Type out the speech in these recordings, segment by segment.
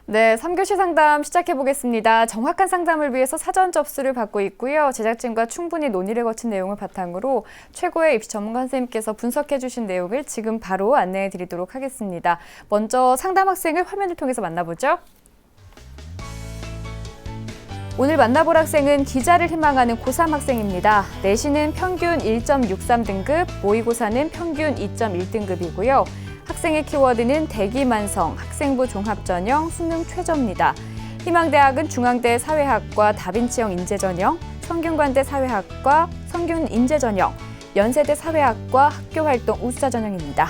네, 3교시 상담 시작해 보겠습니다. 정확한 상담을 위해서 사전 접수를 받고 있고요. 제작진과 충분히 논의를 거친 내용을 바탕으로 최고의 입시 전문가 선생님께서 분석해 주신 내용을 지금 바로 안내해 드리도록 하겠습니다. 먼저 상담 학생을 화면을 통해서 만나보죠. 오늘 만나볼 학생은 기자를 희망하는 고3 학생입니다. 내신은 평균 1.63등급, 모의고사는 평균 2.1등급이고요. 학생의 키워드는 대기만성, 학생부 종합전형, 수능 최저입니다. 희망대학은 중앙대 사회학과 다빈치형 인재전형, 성균관대 사회학과 성균 인재전형, 연세대 사회학과 학교활동 우수자전형입니다.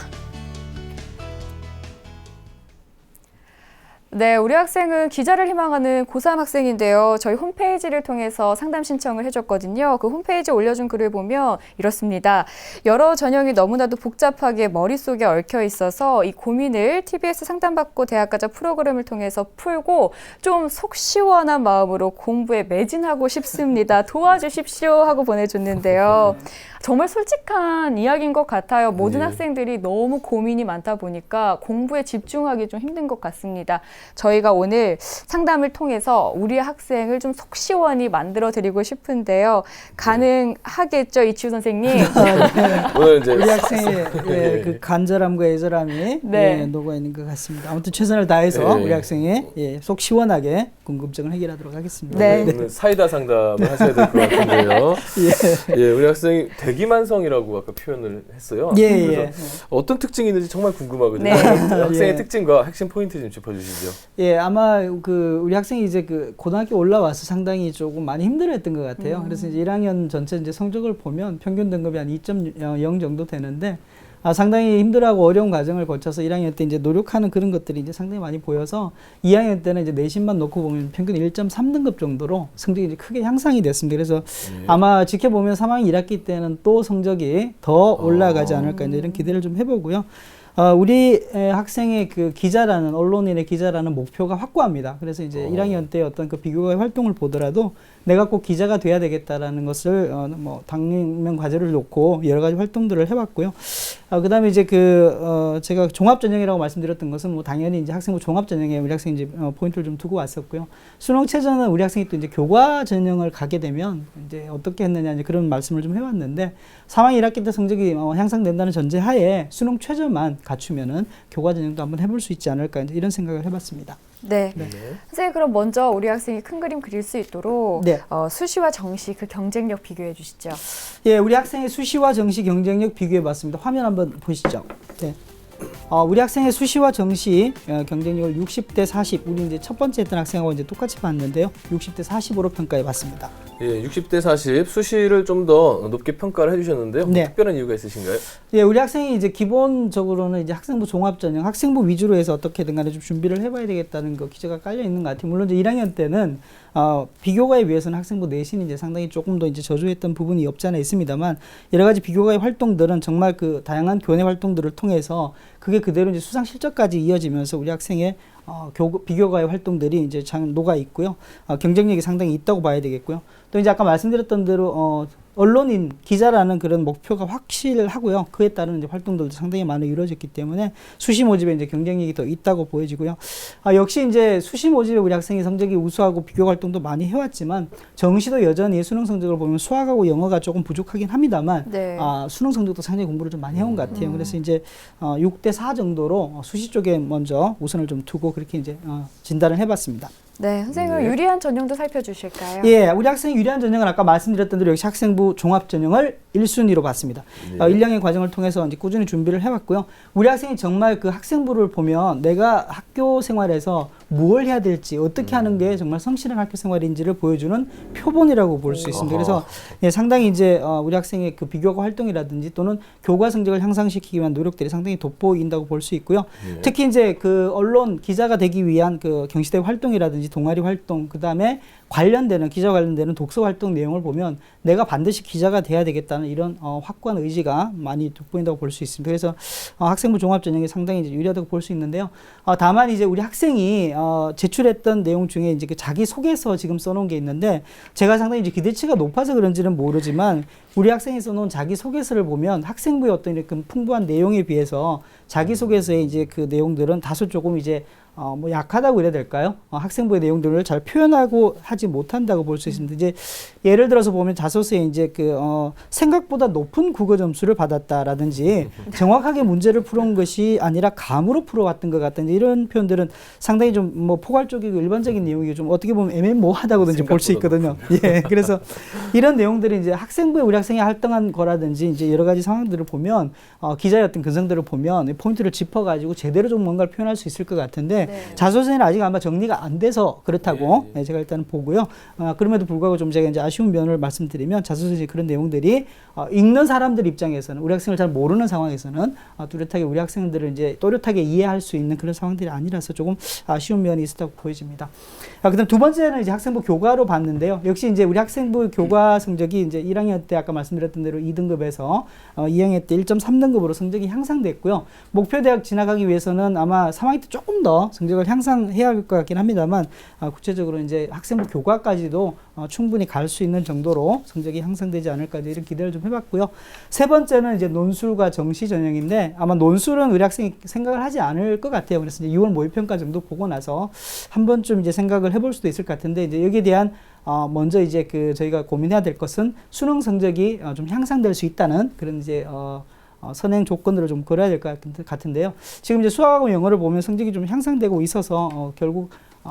네, 우리 학생은 기자를 희망하는 고3 학생인데요. 저희 홈페이지를 통해서 상담 신청을 해줬거든요. 그 홈페이지에 올려준 글을 보면 이렇습니다. 여러 전형이 너무나도 복잡하게 머릿속에 얽혀 있어서 이 고민을 TBS 상담받고 대학가자 프로그램을 통해서 풀고 좀 속 시원한 마음으로 공부에 매진하고 싶습니다. 도와주십시오 하고 보내줬는데요. 정말 솔직한 이야기인 것 같아요. 모든 학생들이 너무 고민이 많다 보니까 공부에 집중하기 좀 힘든 것 같습니다. 저희가 오늘 상담을 통해서 우리 학생을 좀 속 시원히 만들어 드리고 싶은데요. 가능하겠죠, 이치우 선생님? 오늘 이제 우리 학생의 그 간절함과 애절함이 녹아 있는 것 같습니다. 아무튼 최선을 다해서 우리 학생의 속 시원하게 궁금증을 해결하도록 하겠습니다. 오늘 사이다 상담을 하셔야 될 것 같은데요. 우리 학생이 대기만성이라고 아까 표현을 했어요. 그래서 어떤 특징이 있는지 정말 궁금하거든요. 학생의 특징과 핵심 포인트 좀 짚어주시죠. 아마 그 우리 학생이 이제 그 고등학교 올라와서 상당히 조금 많이 힘들어했던 것 같아요. 그래서 이제 1학년 전체 이제 성적을 보면 평균 등급이 한 2.0 정도 되는데 상당히 힘들어하고 어려운 과정을 거쳐서 1학년 때 이제 노력하는 그런 것들이 이제 상당히 많이 보여서 2학년 때는 이제 내신만 놓고 보면 평균 1.3등급 정도로 성적이 이제 크게 향상이 됐습니다. 그래서 아마 지켜보면 3학년 1학기 때는 또 성적이 더 올라가지 않을까 이제 이런 기대를 좀 해보고요. 우리 학생의 그 기자라는 언론인의 기자라는 목표가 확고합니다. 그래서 이제 1학년 때 어떤 그 비교과의 활동을 보더라도 내가 꼭 기자가 돼야 되겠다라는 것을 뭐 당면 과제를 놓고 여러 가지 활동들을 해봤고요. 그다음에 이제 제가 종합 전형이라고 말씀드렸던 것은 뭐 당연히 이제 학생부 종합 전형에 우리 학생이 이제 포인트를 좀 두고 왔었고요. 수능 최저는 우리 학생이 또 이제 교과 전형을 가게 되면 이제 어떻게 했느냐 이제 그런 말씀을 좀 해왔는데 3학년 1학기 때 성적이 향상된다는 전제하에 수능 최저만 갖추면은 교과 전형도 한번 해볼 수 있지 않을까 이제 이런 생각을 해봤습니다. 네. 선생님 그럼 먼저 우리 학생이 큰 그림 그릴 수 있도록 수시와 정시 그 경쟁력 비교해 주시죠. 우리 학생의 수시와 정시 경쟁력 비교해 봤습니다. 화면 한번 보시죠. 우리 학생의 수시와 정시 경쟁력을 60대 40, 우리 이제 첫 번째 했던 학생하고 이제 똑같이 봤는데요. 60대 40으로 평가해 봤습니다. 60대 40 수시를 좀 더 높게 평가를 해주셨는데요. 뭐 특별한 이유가 있으신가요? 우리 학생이 이제 기본적으로는 이제 학생부 종합전형, 학생부 위주로 해서 어떻게든 간에 좀 준비를 해봐야 되겠다는 거 기저가 깔려 있는 것 같아요. 물론 이제 1학년 때는 비교과에 비해서는 학생부 내신이 이제 상당히 조금 더 이제 저조했던 부분이 없지 않아 있습니다만 여러 가지 비교과의 활동들은 정말 그 다양한 교내 활동들을 통해서 그게 그대로 이제 수상 실적까지 이어지면서 우리 학생의 비교과의 활동들이 이제 잘 녹아 있고요. 경쟁력이 상당히 있다고 봐야 되겠고요. 또 이제 아까 말씀드렸던 대로 언론인, 기자라는 그런 목표가 확실하고요. 그에 따른 이제 활동들도 상당히 많이 이루어졌기 때문에 수시 모집에 이제 경쟁력이 더 있다고 보여지고요. 역시 이제 수시 모집에 우리 학생이 성적이 우수하고 비교 활동도 많이 해왔지만 정시도 여전히 수능 성적을 보면 수학하고 영어가 조금 부족하긴 합니다만 수능 성적도 상당히 공부를 좀 많이 해온 것 같아요. 그래서 이제 6대 4 정도로 수시 쪽에 먼저 우선을 좀 두고 그렇게 이제 진단을 해봤습니다. 네, 선생님 유리한 전형도 살펴주실까요? 우리 학생의 유리한 전형은 아까 말씀드렸던 대로 역시 학생부 종합 전형을 1순위로 봤습니다. 1학년 과정을 통해서 이제 꾸준히 준비를 해왔고요. 우리 학생이 정말 그 학생부를 보면 내가 학교 생활에서 뭘 해야 될지 어떻게 하는 게 정말 성실한 학교 생활인지를 보여주는 표본이라고 볼 수 있습니다. 그래서 상당히 이제 우리 학생의 그 비교과 활동이라든지 또는 교과 성적을 향상시키기 위한 노력들이 상당히 돋보인다고 볼 수 있고요. 특히 이제 그 언론 기자가 되기 위한 그 경시대 활동이라든지 동아리 활동, 그 다음에 관련되는 기자 관련되는 독서 활동 내용을 보면 내가 반드시 기자가 돼야 되겠다는 이런 확고한 의지가 많이 돋보인다고 볼 수 있습니다. 그래서 학생부 종합 전형이 상당히 이제 유리하다고 볼 수 있는데요. 다만 이제 우리 학생이 제출했던 내용 중에 이제 그 자기 소개서 지금 써놓은 게 있는데 제가 상당히 이제 기대치가 높아서 그런지는 모르지만 우리 학생이 써놓은 자기 소개서를 보면 학생부의 어떤 이렇게 풍부한 내용에 비해서 자기 소개서의 이제 그 내용들은 다소 조금 이제 뭐 약하다고 이래야 될까요? 학생부의 내용들을 잘 표현하고 하지 못한다고 볼 수 있습니다. 이제 예를 들어서 보면 자소서에 이제 생각보다 높은 국어 점수를 받았다라든지 정확하게 문제를 풀어온 것이 아니라 감으로 풀어왔던 것 같다. 이런 표현들은 상당히 좀 뭐 포괄적이고 일반적인 내용이 좀 어떻게 보면 애매모호하다고든지 볼 수 있거든요. 예, 그래서 이런 내용들이 이제 학생부에 우리 학생이 활동한 거라든지 이제 여러 가지 상황들을 보면 기자의 어떤 근성들을 보면 포인트를 짚어가지고 제대로 좀 뭔가를 표현할 수 있을 것 같은데 네. 자소서는 아직 아마 정리가 안 돼서 그렇다고 예. 제가 일단은 보고요. 그럼에도 불구하고 좀 제가 이제 아쉬운 면을 말씀드리면 자소서에 그런 내용들이 읽는 사람들 입장에서는 우리 학생을 잘 모르는 상황에서는 뚜렷하게 우리 학생들을 이제 또렷하게 이해할 수 있는 그런 상황들이 아니라서 조금 아쉬운 면이 있었다고 보여집니다. 그다음 두 번째는 이제 학생부 교과로 봤는데요. 역시 이제 우리 학생부 교과 성적이 이제 1학년 때 아까 말씀드렸던 대로 2등급에서 2학년 때 1.3등급으로 성적이 향상됐고요. 목표 대학 진학하기 위해서는 아마 3학년 때 조금 더 성적을 향상해야 할 것 같긴 합니다만 구체적으로 이제 학생부 교과까지도 충분히 갈 수 있는 정도로 성적이 향상되지 않을까 이런 기대를 좀 해봤고요. 세 번째는 이제 논술과 정시 전형인데 아마 논술은 우리 학생이 생각을 하지 않을 것 같아요. 그래서 이제 6월 모의평가 정도 보고 나서 한 번쯤 이제 생각을 해볼 수도 있을 것 같은데 이제 여기에 대한 먼저 이제 저희가 고민해야 될 것은 수능 성적이 좀 향상될 수 있다는 그런 이제 선행 조건들을 좀 걸어야 될 것 같은데요. 지금 이제 수학하고 영어를 보면 성적이 좀 향상되고 있어서 결국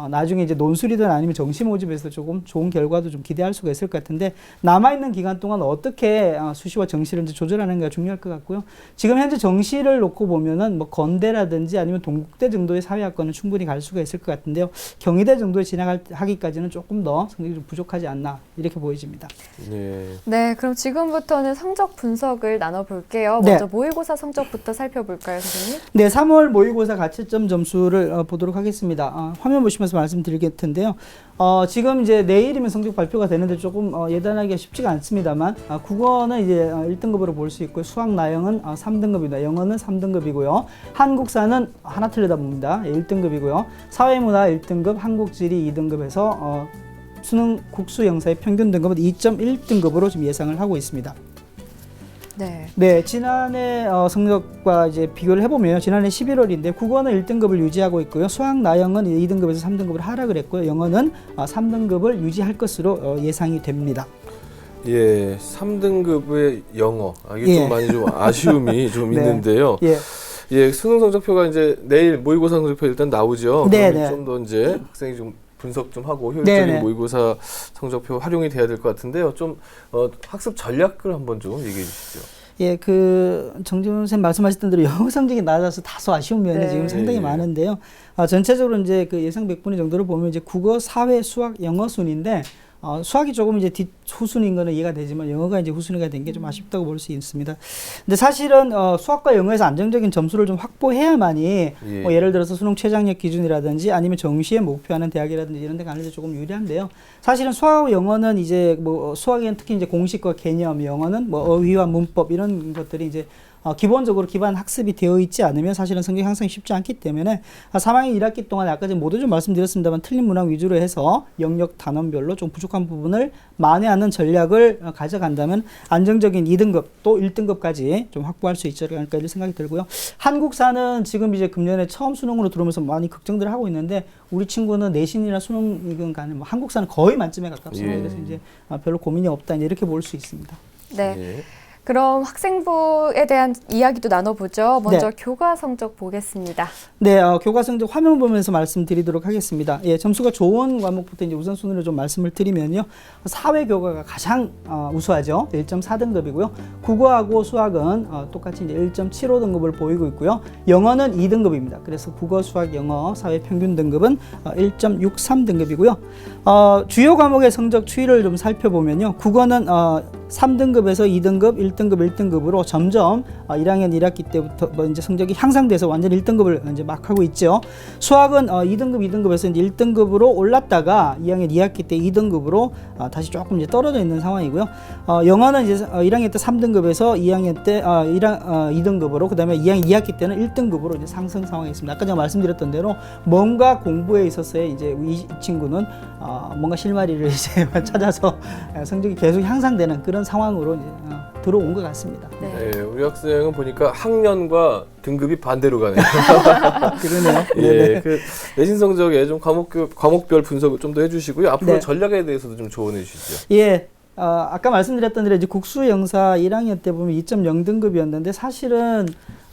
나중에 이제 논술이든 아니면 정시 모집에서 조금 좋은 결과도 좀 기대할 수가 있을 것 같은데 남아있는 기간 동안 어떻게 수시와 정시를 이제 조절하는가 중요할 것 같고요. 지금 현재 정시를 놓고 보면은 뭐 건대라든지 아니면 동국대 정도의 사회학과는 충분히 갈 수가 있을 것 같은데요. 경희대 정도에 진학하기까지는 조금 더 성적이 좀 부족하지 않나 이렇게 보여집니다. 네. 네, 그럼 지금부터는 성적 분석을 나눠볼게요. 네. 먼저 모의고사 성적부터 살펴볼까요, 선생님? 네, 3월 모의고사 가채점 점수를 보도록 하겠습니다. 화면 보시면서 말씀드릴 텐데요. 지금 이제 내일이면 성적 발표가 되는데 조금 예단하기가 쉽지가 않습니다만 국어는 이제 1등급으로 볼 수 있고요. 수학 나영은 3등급입니다. 영어는 3등급이고요. 한국사는 하나 틀리다 봅니다. 1등급이고요. 사회문화 1등급, 한국지리 2등급에서 수능 국수 영사의 평균 등급은 2.1등급으로 지금 예상을 하고 있습니다. 네. 네, 지난해 성적과 이제 비교를 해보면 지난해 11월인데 국어는 1등급을 유지하고 있고요. 수학 나영은 2등급에서 3등급을 하락을 했고요. 영어는 3등급을 유지할 것으로 예상이 됩니다. 예, 3등급의 영어. 이게 예. 좀 많이 좀 아쉬움이 좀 네. 있는데요. 예. 예, 수능 성적표가 이제 내일 모의고사 성적표 일단 나오죠. 네, 그러면 네. 좀 더 이제 학생이 좀 분석 좀 하고 효율적인 네, 네. 모의고사 성적표 활용이 돼야 될 것 같은데요. 좀 학습 전략을 한번 좀 얘기해 주시죠. 예, 정지훈 선생님 말씀하셨던 대로 영어 성적이 낮아서 다소 아쉬운 면이 네. 지금 상당히 예. 많은데요. 전체적으로 이제 예상 100분위 정도를 보면 이제 국어, 사회, 수학, 영어 순인데 수학이 조금 이제 후순위인 거는 이해가 되지만 영어가 이제 후순위가 된 게 좀 아쉽다고 볼 수 있습니다. 근데 사실은 수학과 영어에서 안정적인 점수를 좀 확보해야만이 예. 뭐 예를 들어서 수능 최장력 기준이라든지 아니면 정시에 목표하는 대학이라든지 이런 데 가는 데 조금 유리한데요. 사실은 수학과 영어는 이제 뭐 수학에는 특히 이제 공식과 개념, 영어는 뭐 어휘와 문법 이런 것들이 이제 기본적으로 기반 학습이 되어 있지 않으면 사실은 성적 향상이 쉽지 않기 때문에 3학년 1학기 동안 아까 전에 모두 좀 말씀드렸습니다만 틀린 문항 위주로 해서 영역 단원별로 좀 부족한 부분을 만회하는 전략을 가져간다면 안정적인 2등급 또 1등급까지 좀 확보할 수 있지 않을까 이런 생각이 들고요. 한국사는 지금 이제 금년에 처음 수능으로 들어오면서 많이 걱정들을 하고 있는데 우리 친구는 내신이나 수능이건 간에 뭐 한국사는 거의 만점에 가깝습니다. 예. 그래서 이제 별로 고민이 없다 이렇게 볼 수 있습니다. 네. 예. 그럼 학생부에 대한 이야기도 나눠보죠. 먼저 네. 교과 성적 보겠습니다. 네, 교과 성적 화면 보면서 말씀드리도록 하겠습니다. 예, 점수가 좋은 과목부터 이제 우선순위로 좀 말씀을 드리면요. 사회 교과가 가장 우수하죠. 1.4등급이고요. 국어하고 수학은 똑같이 이제 1.75등급을 보이고 있고요. 영어는 2등급입니다. 그래서 국어, 수학, 영어, 사회 평균 등급은 1.63등급이고요. 주요 과목의 성적 추이를 좀 살펴보면요. 국어는 3등급에서 2등급, 1등급, 1등급으로 점점 1학년 1학기 때부터 이제 성적이 향상돼서 완전 1등급을 이제 막 하고 있죠. 수학은 2등급, 2등급에서 이제 1등급으로 올랐다가 2학년 2학기 때 2등급으로 다시 조금 이제 떨어져 있는 상황이고요. 영어는 이제 1학년 때 3등급에서 2학년 때 2등급으로 그다음에 2학년 2학기 때는 1등급으로 이제 상승 상황이 있습니다. 아까 제가 말씀드렸던 대로 뭔가 공부에 있어서의 이제 이 친구는 뭔가 실마리를 이제 찾아서 성적이 계속 향상되는 그런 상황으로 이제, 들어온 것 같습니다. 네. 예, 우리 학생은 보니까 학년과 등급이 반대로 가네요. 그러네요. 예, 그 내신 성적에 좀 과목별 분석을 좀 더 해주시고요. 앞으로 네. 전략에 대해서도 좀 조언해 주시죠. 예. 아까 말씀드렸던 대로 이제 국수 영사 1학년 때 보면 2.0 등급이었는데 사실은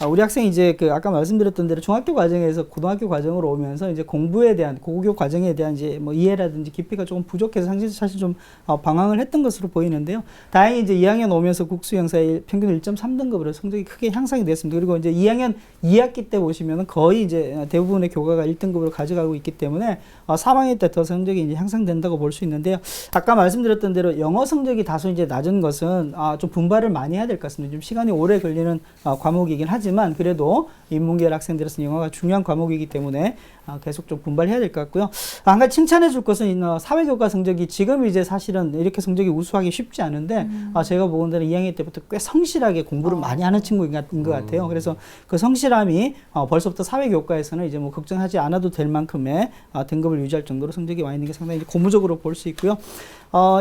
우리 학생이 이제 그 아까 말씀드렸던 대로 중학교 과정에서 고등학교 과정으로 오면서 이제 공부에 대한 고교 과정에 대한 이제 뭐 이해라든지 깊이가 조금 부족해서 사실 좀 방황을 했던 것으로 보이는데요. 다행히 이제 2학년 오면서 국수 영사의 평균 1.3등급으로 성적이 크게 향상이 됐습니다. 그리고 이제 2학년 2학기 때 보시면은 거의 이제 대부분의 교과가 1등급으로 가져가고 있기 때문에 3학년 때 더 성적이 이제 향상된다고 볼 수 있는데요. 아까 말씀드렸던 대로 영어 성적이 다소 이제 낮은 것은 좀 분발을 많이 해야 될 것 같습니다. 좀 시간이 오래 걸리는 과목이긴 하지만 그래도 인문계열 학생들로서는 영어가 중요한 과목이기 때문에 계속 좀 분발해야 될 것 같고요. 한 가지 칭찬해 줄 것은 사회교과 성적이 지금 이제 사실은 이렇게 성적이 우수하기 쉽지 않은데 제가 보건 데는 2학년 때부터 꽤 성실하게 공부를 많이 하는 친구인 것 같아요. 그래서 그 성실함이 벌써부터 사회교과에서는 이제 뭐 걱정하지 않아도 될 만큼의 등급을 유지할 정도로 성적이 와 있는 게 상당히 고무적으로 볼 수 있고요.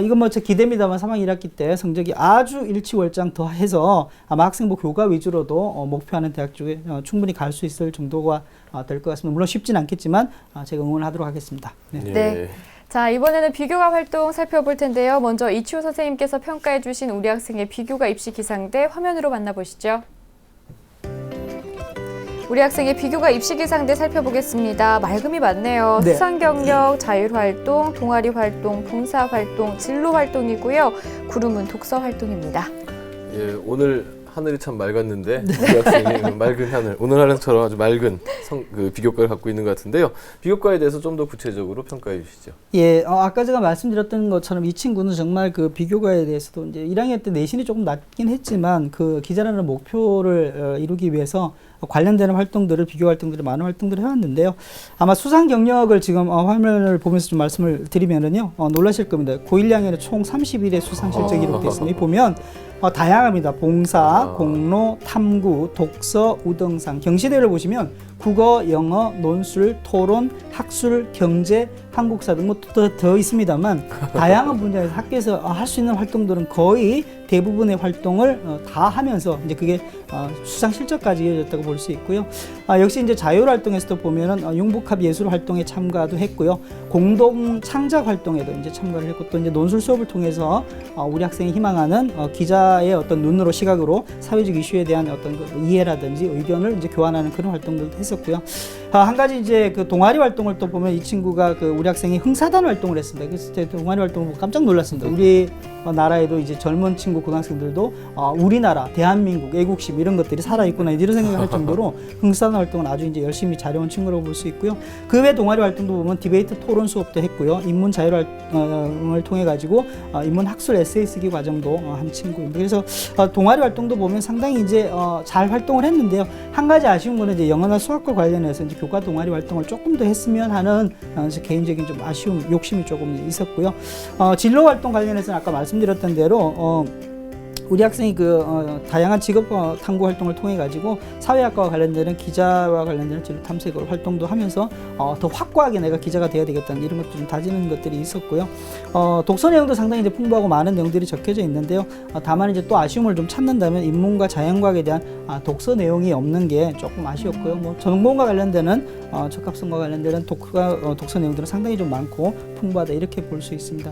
이건 뭐 제 기대입니다만 3학년 1학기 때 성적이 아주 일치월장 더 해서 아마 학생부 교과 위주로도 목표하는 대학 쪽에 충분히 갈 수 있을 정도가 될 것 같습니다. 물론 쉽지는 않겠지만 제가 응원하도록 하겠습니다. 네. 예. 네. 자, 이번에는 비교과 활동 살펴볼 텐데요. 먼저 이치호 선생님께서 평가해 주신 우리 학생의 비교과 입시 기상대 화면으로 만나보시죠. 우리 학생의 비교과 입시 기상대 살펴보겠습니다. 맑음이 많네요. 네. 수상 경력, 자율 활동, 동아리 활동, 봉사 활동, 진로 활동이고요. 구름은 독서 활동입니다. 예, 오늘 하늘이 참 맑았는데 우리 학생이 맑은 하늘, 오늘 하늘처럼 아주 맑은 비교과를 갖고 있는 것 같은데요. 비교과에 대해서 좀 더 구체적으로 평가해 주시죠. 예, 아까 제가 말씀드렸던 것처럼 이 친구는 정말 그 비교과에 대해서도 이제 1학년 때 내신이 조금 낮긴 했지만 그 기자라는 목표를 이루기 위해서 관련되는 활동들을 비교 활동들을 많은 활동들을 해왔는데요. 아마 수상 경력을 지금 화면을 보면서 좀 말씀을 드리면은요, 놀라실 겁니다. 고1 학년에 총 31의 수상 실적이 기록되어 있습니다. 보면 다양합니다. 봉사, 공로, 탐구, 독서, 우등상, 경시대를 보시면 국어, 영어, 논술, 토론, 학술, 경제, 한국사 등 뭐 더 있습니다만 다양한 분야에서 학교에서 할 수 있는 활동들은 거의 대부분의 활동을 다 하면서 이제 그게 수상 실적까지 이어졌다고 볼 수 있고요. 역시 이제 자율 활동에서도 보면은 융복합 예술 활동에 참가도 했고요. 공동 창작 활동에도 이제 참가를 했고 또 이제 논술 수업을 통해서 우리 학생이 희망하는 기자의 어떤 눈으로 시각으로 사회적 이슈에 대한 어떤 그 이해라든지 의견을 이제 교환하는 그런 활동들도 했었고요. 한 가지 이제 그 동아리 활동을 또 보면 이 친구가 그 우리 학생이 흥사단 활동을 했습니다. 그래서 제 동아리 활동을 보고 깜짝 놀랐습니다. 우리 나라에도 이제 젊은 친구 고등학생들도 우리나라, 대한민국, 애국심 이런 것들이 살아있구나 이런 생각을 할 정도로 흥사단 활동은 아주 이제 열심히 잘해온 친구라고 볼 수 있고요. 그 외 동아리 활동도 보면 디베이트 토론 수업도 했고요. 인문 자율 활동을 통해 가지고 인문 학술 에세이 쓰기 과정도 한 친구입니다. 그래서 동아리 활동도 보면 상당히 이제 잘 활동을 했는데요. 한 가지 아쉬운 거는 이제 영어나 수학과 관련해서 이제 교과 동아리 활동을 조금 더 했으면 하는 개인적인 좀 아쉬움, 욕심이 조금 있었고요. 진로 활동 관련해서는 아까 말씀드렸던 대로 우리 학생이 다양한 직업 탐구 활동을 통해 가지고 사회학과와 관련되는 기자와 관련되는 진로 탐색 활동도 하면서 더 확고하게 내가 기자가 돼야 되겠다는 이런 것도 좀 다지는 것들이 있었고요. 독서 내용도 상당히 이제 풍부하고 많은 내용들이 적혀져 있는데요. 다만 이제 또 아쉬움을 좀 찾는다면 인문과 자연과학에 대한 독서 내용이 없는 게 조금 아쉬웠고요. 뭐 전공과 관련되는 적합성과 관련되는 독서 내용들은 상당히 좀 많고 풍부하다 이렇게 볼 수 있습니다.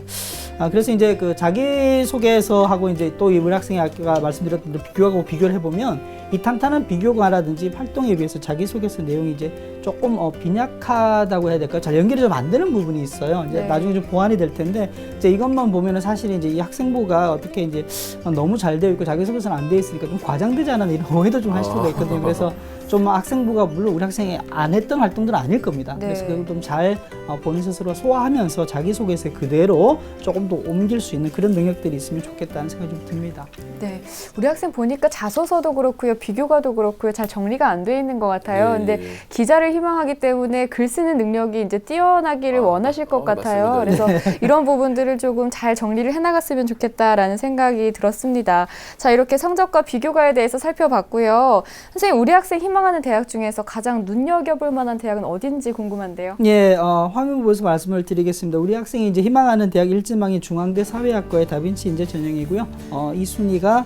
그래서 이제 그 자기소개서 하고 이제 또 우리 학생이 아까 말씀드렸던 비교하고 비교를 해보면 이 탄탄한 비교과라든지 활동에 비해서 자기소개서 내용이 이제 조금 빈약하다고 해야 될까요? 잘 연결이 좀 안 되는 부분이 있어요. 이제 네. 나중에 좀 보완이 될 텐데 이제 이것만 보면은 사실 이제 이 학생부가 어떻게 이제 너무 잘 되어 있고 자기소개서는 안 되어 있으니까 좀 과장되지 않은 이런 오해도 좀 할 수가 있거든요. 그래서 좀 학생부가 물론 우리 학생이 안 했던 활동들은 아닐 겁니다. 네. 그래서 그걸 좀 잘 본인 스스로 소화하면서 자기소개서 그대로 조금 더 옮길 수 있는 그런 능력들이 있으면 좋겠다는 생각이 좀 듭니다. 네, 우리 학생 보니까 자소서도 그렇고요, 비교과도 그렇고요, 잘 정리가 안 돼 있는 것 같아요. 근데 기자를 희망하기 때문에 글 쓰는 능력이 이제 뛰어나기를 원하실 것 같아요. 맞습니다. 그래서 이런 부분들을 조금 잘 정리를 해나갔으면 좋겠다라는 생각이 들었습니다. 자, 이렇게 성적과 비교과에 대해서 살펴봤고요. 선생님, 우리 학생 희망 희망하는 대학 중에서 가장 눈여겨볼 만한 대학은 어딘지 궁금한데요. 예, 화면 보면서 말씀을 드리겠습니다. 우리 학생이 이제 희망하는 대학 1지망이 중앙대 사회학과의 다빈치 인재 전형이고요. 2순위가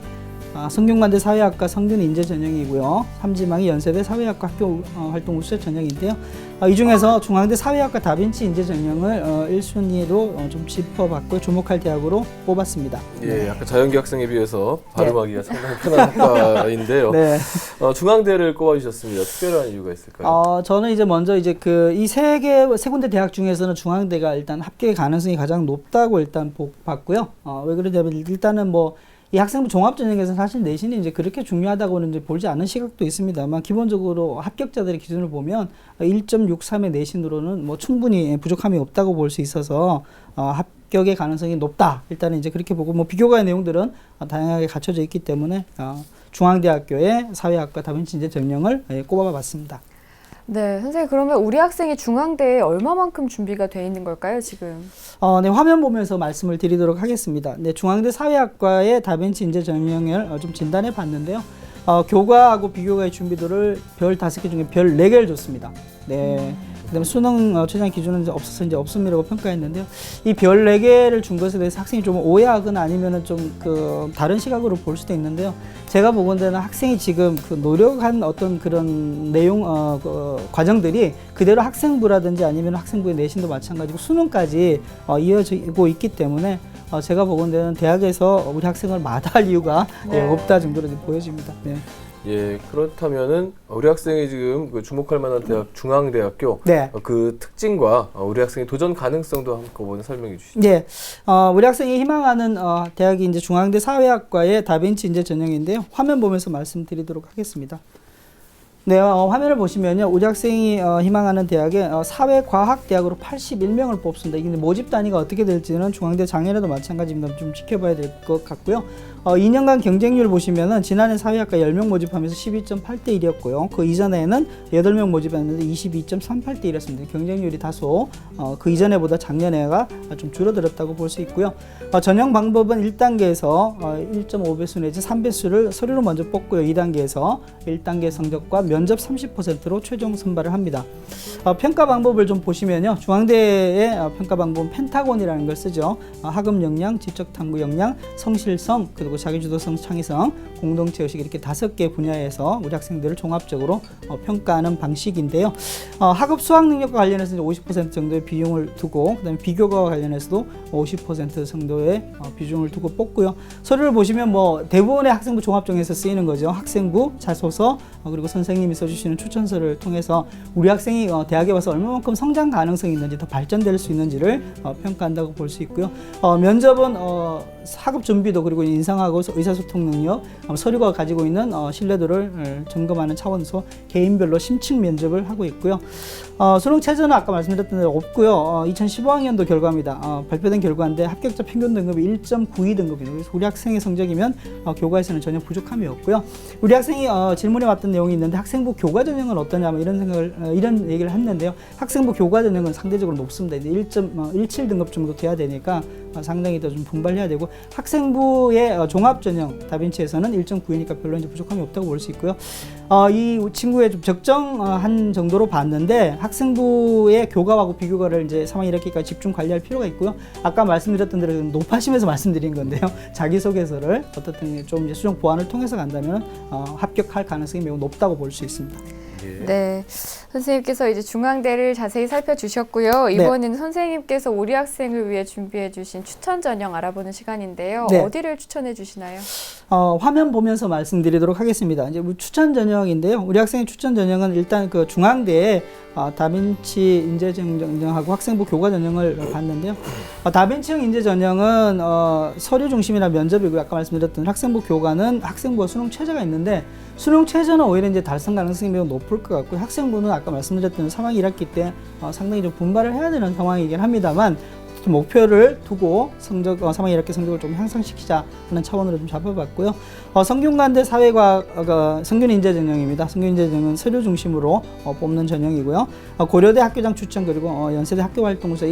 성균관대 사회학과 성균 인재 전형이고요. 3지망이 연세대 사회학과 학교 활동 우수 전형인데요. 이 중에서 중앙대 사회학과 다빈치 인재 전형을 1순위로 좀 짚어봤고 주목할 대학으로 뽑았습니다. 예, 약간 자연계 학생에 비해서 발음하기가 상당히 편한 학과인데요. 네. 중앙대를 꼽아주셨습니다. 특별한 이유가 있을까요? 저는 이제 먼저 이제 이 세 군데 대학 중에서는 중앙대가 일단 합격의 가능성이 가장 높다고 일단 봤고요. 왜 그러냐면 일단은 이 학생부 종합전형에서 사실 내신이 이제 그렇게 중요하다고는 이제 보지 않은 시각도 있습니다만 기본적으로 합격자들의 기준을 보면 1.63의 내신으로는 충분히 부족함이 없다고 볼 수 있어서 합격의 가능성이 높다. 일단은 이제 그렇게 보고 비교과의 내용들은 다양하게 갖춰져 있기 때문에 중앙대학교의 사회학과 다빈치 인재 전형을 꼽아봤습니다. 네, 선생님 그러면 우리 학생이 중앙대에 얼마만큼 준비가 돼 있는 걸까요, 지금? 네, 화면 보면서 말씀을 드리도록 하겠습니다. 네, 중앙대 사회학과의 다빈치 인재 전형을 좀 진단해 봤는데요. 교과하고 비교과의 준비도를 별 5개 중에 별 4개를 줬습니다. 네. 그다음에 수능 최장 기준은 없어서 이제 없음이라고 평가했는데요. 이 별 4개를 준 것에 대해서 학생이 좀 오해하거나 아니면은 좀 다른 시각으로 볼 수도 있는데요. 제가 보건대는 학생이 지금 노력한 어떤 그런 내용, 과정들이 그대로 학생부라든지 아니면 학생부의 내신도 마찬가지고 수능까지 이어지고 있기 때문에 제가 보건대는 대학에서 우리 학생을 마다할 이유가 없다 정도로 보여집니다. 네. 예, 그렇다면은 우리 학생이 지금 주목할 만한 대학 중앙대학교 네. 그 특징과 우리 학생의 도전 가능성도 한꺼번에 설명해 주시죠. 네, 우리 학생이 희망하는 대학이 이제 중앙대 사회학과의 다빈치 인재 전형인데요. 화면 보면서 말씀드리도록 하겠습니다. 네, 화면을 보시면요, 우리 학생이 희망하는 대학에 사회과학대학으로 81명을 뽑습니다. 이게 모집 단위가 어떻게 될지는 중앙대 작년에도 마찬가지입니다. 좀 지켜봐야 될 것 같고요. 2년간 경쟁률 보시면은 지난해 사회학과 10명 모집하면서 12.8대 1이었고요. 그 이전에는 8명 모집했는데 22.38대 1이었습니다. 경쟁률이 다소 그 이전에보다 작년에가 좀 줄어들었다고 볼 수 있고요. 전형 방법은 1단계에서 1.5배수 내지 3배수를 서류로 먼저 뽑고요. 2단계에서 1단계 성적과 면접 30%로 최종 선발을 합니다. 평가 방법을 좀 보시면요. 중앙대의 평가 방법은 펜타곤이라는 걸 쓰죠. 학업 역량, 지적 탐구 역량, 성실성, 그리고 자기주도성, 창의성, 공동체 의식 이렇게 5개 분야에서 우리 학생들을 종합적으로 평가하는 방식인데요. 학업 수학 능력과 관련해서 50% 정도의 비중을 두고, 그다음에 비교과와 관련해서도 50% 정도의 비중을 두고 뽑고요. 서류를 보시면 대부분의 학생부 종합정에서 쓰이는 거죠. 학생부, 자소서, 그리고 선생님이 써주시는 추천서를 통해서 우리 학생이 대학에 와서 얼마만큼 성장 가능성이 있는지, 더 발전될 수 있는지를 평가한다고 볼 수 있고요. 면접은 학업 준비도 그리고 인상하고 의사소통 능력, 서류가 가지고 있는 신뢰도를 점검하는 차원에서 개인별로 심층 면접을 하고 있고요. 수능 최저는 아까 말씀드렸던 대로 없고요. 2015학년도 결과입니다. 발표된 결과인데 합격자 평균 등급이 1.92 등급입니다. 그래서 우리 학생의 성적이면 교과에서는 전혀 부족함이 없고요. 우리 학생이 질문에 왔던 내용이 있는데 학생부 교과 전형은 어떠냐 이런 얘기를 했는데요. 학생부 교과 전형은 상대적으로 높습니다. 1.17 등급 정도 돼야 되니까 상당히 더 좀 분발해야 되고, 학생부의 종합 전형 다빈치에서는 1.9이니까 별로 이제 부족함이 없다고 볼 수 있고요. 이 친구의 좀 적정한 정도로 봤는데 학생부의 교과하고 비교과를 이제 3학년 1학기까지 집중 관리할 필요가 있고요. 아까 말씀드렸던 대로 높아심에서 말씀드린 건데요. 자기소개서를 어떻든 좀 이제 수정 보완을 통해서 간다면 합격할 가능성이 매우 높다고 볼 수 있습니다. 네, 선생님께서 이제 중앙대를 자세히 살펴주셨고요. 이번에는 선생님께서 우리 학생을 위해 준비해주신 추천 전형 알아보는 시간인데요. 어디를 추천해 주시나요? 화면 보면서 말씀드리도록 하겠습니다. 이제 추천 전형인데요. 우리 학생의 추천 전형은 일단 중앙대에 다빈치 인재 전형하고 학생부 교과 전형을 봤는데요. 다빈치형 인재 전형은 서류 중심이나 면접이고, 아까 말씀드렸던 학생부 교과는 학생부와 수능 최저가 있는데, 수능 최저는 오히려 이제 달성 가능성이 매우 높을 것 같고요. 학생부는 아까 말씀드렸던 3학기 1학기 때 상당히 좀 분발을 해야 되는 상황이긴 합니다만, 어떤 목표를 두고 3학년 1학기 성적을 좀 향상시키자 하는 차원으로 좀 잡아봤고요. 성균관대 사회과학 성균인재 전형입니다. 성균인재 전형은 서류 중심으로 뽑는 전형이고요. 고려대 학교장 추천 그리고 연세대 학교활동부서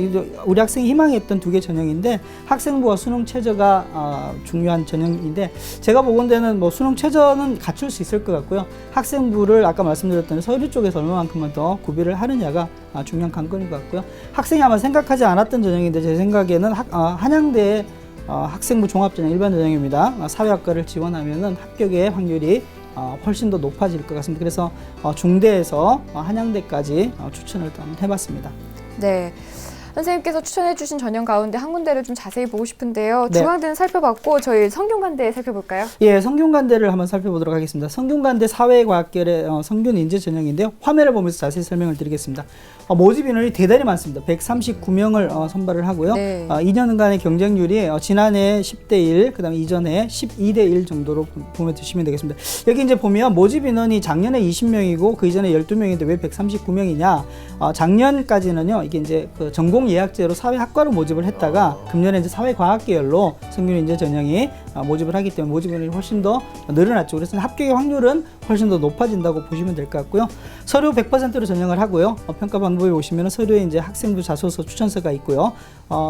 우리 학생이 희망했던 두 개 전형인데 학생부와 수능 최저가 중요한 전형인데 제가 보건대는 뭐 수능 최저는 갖출 수 있을 것 같고요. 학생부를 아까 말씀드렸던 서류 쪽에서 얼마만큼만 더 구비를 하느냐가 중요한 관건인 것 같고요. 학생이 아마 생각하지 않았던 전형인데 제 생각에는 한양대 학생부 종합전형 일반 전형입니다. 사회학과를 지원하면은 합격의 확률이 훨씬 더 높아질 것 같습니다. 그래서 중대에서 한양대까지 추천을 좀 해봤습니다. 네. 선생님께서 추천해 주신 전형 가운데 한 군데를 좀 자세히 보고 싶은데요. 네. 중앙대는 살펴봤고 저희 성균관대 살펴볼까요? 예, 성균관대를 한번 살펴보도록 하겠습니다. 성균관대 사회과학계의 성균인재 전형인데요. 화면을 보면서 자세히 설명을 드리겠습니다. 모집 인원이 대단히 많습니다. 139명을 선발을 하고요. 네. 2년간의 경쟁률이 지난해 10대 1, 그다음에 이전에 12대 1 정도로 보면 드시면 되겠습니다. 여기 이제 보면 모집 인원이 작년에 20명이고 그 이전에 12명인데 왜 139명이냐? 작년까지는요. 이게 이제 그 전공 예약제로 사회학과로 모집을 했다가 금년에 이제 사회과학 계열로 성균인재 전형이 모집을 하기 때문에 모집 인원이 훨씬 더 늘어났죠. 그래서 합격의 확률은 훨씬 더 높아진다고 보시면 될 것 같고요. 서류 100%로 전형을 하고요. 평가 방법에 보시면 서류에 이제 학생부 자소서 추천서가 있고요.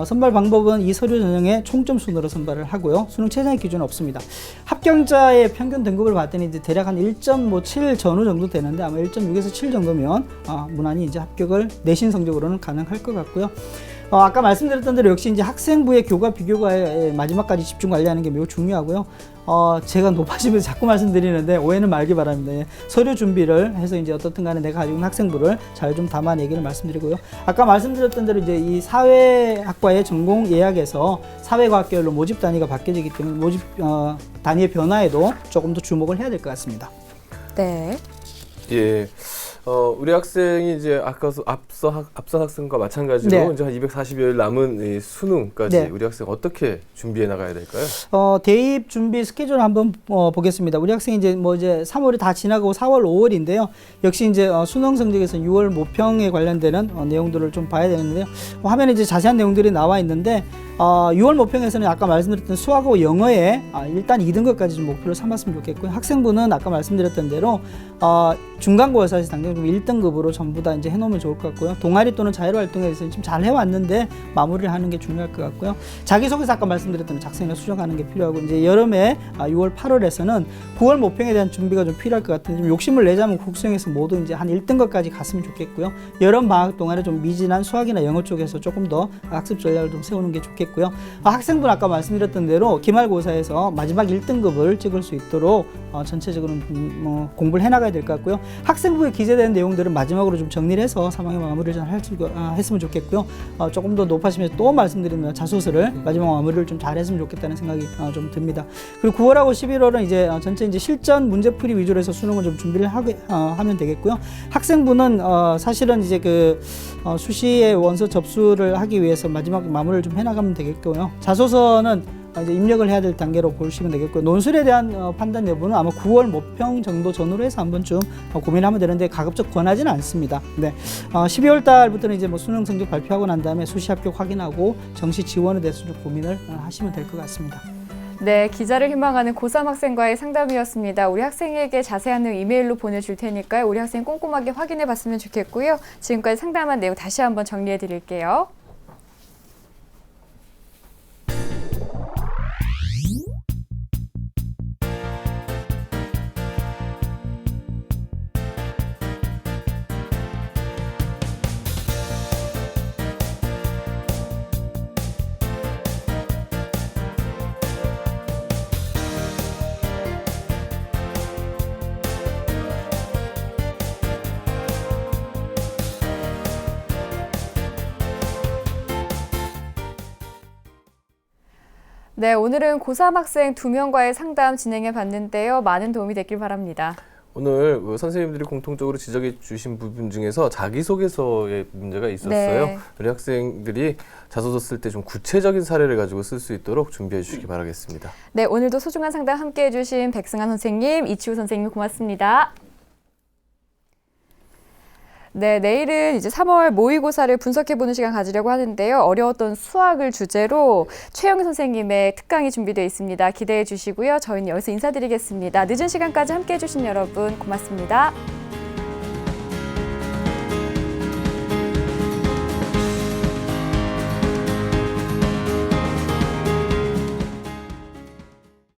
선발 방법은 이 서류 전형의 총점 순으로 선발을 하고요. 수능 최저의 기준은 없습니다. 합격자의 평균 등급을 봤더니 이제 대략 한 1.7 전후 정도 되는데 아마 1.6에서 7 정도면 무난히 이제 합격을 내신 성적으로는 가능할 것 같고요. 아까 말씀드렸던 대로 역시 이제 학생부의 교과 비교과의 마지막까지 집중 관리하는 게 매우 중요하고요. 제가 높아지면서 자꾸 말씀드리는데 오해는 말기 바랍니다. 예. 서류 준비를 해서 이제 어떻든 간에 내가 가지고 있는 학생부를 잘 좀 담아내기를 말씀드리고요. 아까 말씀드렸던 대로 이제 이 사회학과의 전공 예약에서 사회과학 계열로 모집 단위가 바뀌어지기 때문에 모집 단위의 변화에도 조금 더 주목을 해야 될 것 같습니다. 네. 예. 우리 학생이 이제 앞선 학생과 마찬가지로 네. 이제 한 240여일 남은 이 수능까지 네. 우리 학생 어떻게 준비해 나가야 될까요? 대입 준비 스케줄 한번 보겠습니다. 우리 학생이 이제 3월이 다 지나고 4월, 5월인데요. 역시 이제 수능 성적에서 6월 모평에 관련되는 내용들을 좀 봐야 되는데요. 화면에 이제 자세한 내용들이 나와 있는데 6월 모평에서는 아까 말씀드렸던 수학하고 영어에 일단 2등급까지 좀 목표를 삼았으면 좋겠고요. 학생부는 아까 말씀드렸던 대로 중간고사에서 당장 좀 1등급으로 전부 다 이제 해놓으면 좋을 것 같고요. 동아리 또는 자율활동에 대해서 지금 잘 해왔는데 마무리를 하는 게 중요할 것 같고요. 자기소개서 아까 말씀드렸던 작성이나 수정하는 게 필요하고 이제 여름에 6월, 8월에서는 9월 모평에 대한 준비가 좀 필요할 것 같은데 좀 욕심을 내자면 국수형에서 모두 이제 한 1등급까지 갔으면 좋겠고요. 여름 방학 동안에 좀 미진한 수학이나 영어 쪽에서 조금 더 학습 전략을 좀 세우는 게 좋겠고요. 학생부는 아까 말씀드렸던 대로 기말고사에서 마지막 1등급을 찍을 수 있도록 전체적으로 공부를 해나가야 될 것 같고요. 학생부에 기재된 내용들은 마지막으로 좀 정리를 해서 3학년 마무리를 좀 했으면 좋겠고요. 조금 더 높아지면서 또 말씀드리면 자소서를 마지막 마무리를 좀 잘했으면 좋겠다는 생각이 좀 듭니다. 그리고 9월하고 11월은 이제 전체 이제 실전 문제풀이 위주로 해서 수능을 좀 준비를 하면 되겠고요. 학생부는 사실은 이제 그 수시의 원서 접수를 하기 위해서 마지막 마무리를 좀 해나가면 되겠고요. 자소서는 이제 입력을 해야 될 단계로 보시면 되겠고요. 논술에 대한 판단 여부는 아마 9월 모평 정도 전후로 해서 한 번쯤 고민하면 되는데 가급적 권하지는 않습니다. 네. 12월 달부터는 이제 수능 성적 발표하고 난 다음에 수시 합격 확인하고 정시 지원에 대해서 좀 고민을 하시면 될 것 같습니다. 네, 기자를 희망하는 고3 학생과의 상담이었습니다. 우리 학생에게 자세한 내용 이메일로 보내줄 테니까요. 우리 학생 꼼꼼하게 확인해 봤으면 좋겠고요. 지금까지 상담한 내용 다시 한번 정리해 드릴게요. 네, 오늘은 고3 학생 2명과의 상담 진행해 봤는데요. 많은 도움이 됐길 바랍니다. 오늘 선생님들이 공통적으로 지적해 주신 부분 중에서 자기소개서에 문제가 있었어요. 네. 우리 학생들이 자소서 쓸 때 좀 구체적인 사례를 가지고 쓸 수 있도록 준비해 주시기 바라겠습니다. 네, 오늘도 소중한 상담 함께해 주신 백승환 선생님, 이치우 선생님 고맙습니다. 네, 내일은 이제 3월 모의고사를 분석해보는 시간 가지려고 하는데요. 어려웠던 수학을 주제로 최영 선생님의 특강이 준비되어 있습니다. 기대해 주시고요. 저희는 여기서 인사드리겠습니다. 늦은 시간까지 함께해 주신 여러분 고맙습니다.